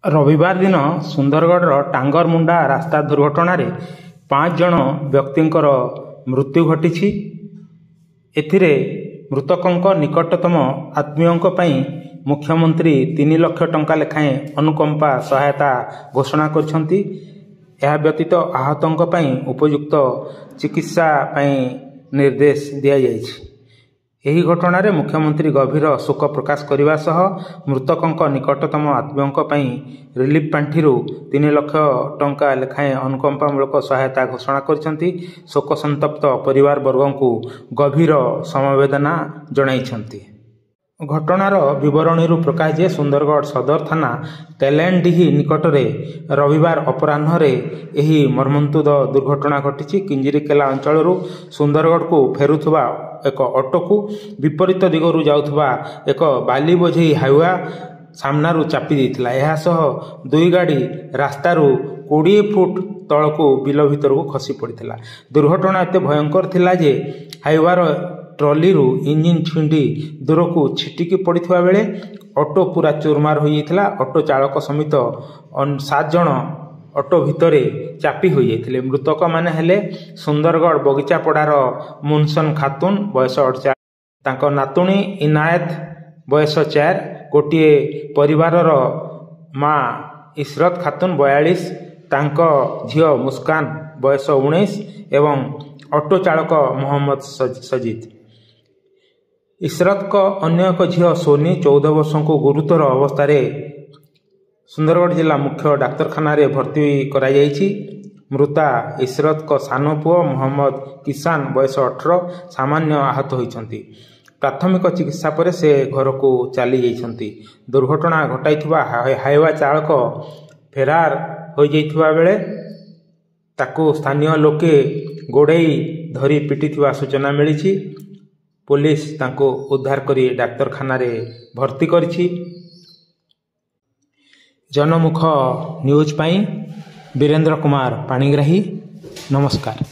रविवार दिन सुंदरगढ़ टांगरमुंडा रास्ता दुर्घटना 5 जन व्यक्तिंकर मृत्यु घटी। एथिरे मृतकों निकटतम आत्मीयों मुख्यमंत्री 3 लाख टंका लेखाएं अनुकंपा सहायता घोषणा करछंती। यह व्यतीत आहतों उपयुक्त चिकित्सा निर्देश दिया जायछि। एही घटना रे मुख्यमंत्री गभीर शोक प्रकाश करने सह मृतकों निकटतम आत्मीयों रिलीफ पांठि 3 लाख टंका लेखाएं अनुकंपामूलक सहायता घोषणा करछंती। शोक संतप्त परिवार वर्गों को गभीर समवेदना जणाइछंती। घटनार विवरणी प्रकाश जे सुंदरगढ़ सदर थाना तेलेंडीही निकटरे रविवार अपराह्न एही मर्मन्तुद दुर्घटना घटी। किंजिरीकेला अंचल सुंदरगढ़ को फेरुथुबा एक ऑटो को विपरीत दिगरु जाउथुबा एक बाली बोझेई हाइवा सामनारू चापी देइथिला। एहा सह 2 गाड़ी रास्तारू 20 फुट तळकू बिल भितर को खसी पड़िथिला। दुर्घटना एते भयंकर थिला जे हाइवार ट्रॉली रू इंजिन छिंडी दूर को छिटिकी पड़िथिबा बेले ऑटो पूरा चूरमार हो जाइथिला। ऑटो चालक समेत 7 जन ऑटो भितरे चापी हो जाइथिले। मृतक माने हेले सुंदरगढ़ बगीचापड़ार मुनसन खातून बयस 48, तांको नातुणी इनायत बयस 4, गोटे परिवारर माँ इशरत खातून 42, तांको झियो मुस्कान बयस 19 एवं ऑटो चालक मोहम्मद सजीद। इशरत को अन्य एक झियो सोनी 14 वर्ष को गुरुतर अवस्था सुंदरगढ़ जिला मुख्य डाक्तरखाना रे भर्ती करा जायछि। मृता इशरत को सानो पुओ मोहम्मद किसान बयस 18 सामान्य आहत होइछंती। प्राथमिक चिकित्सा पर से घर को चली जाइछंती। दुर्घटना घटाइथिबा हाइवा चालक फेरार हो जाइथिबा बेले ताकू स्थानीय लोके गोड़ेई धरी पिटिथिबा सूचना मिली। पुलिस तांको उद्धार करी डाक्तरखाना रे भर्ती करछि। जनमुख न्यूज पाई वीरेंद्र कुमार पाणिग्राही, नमस्कार।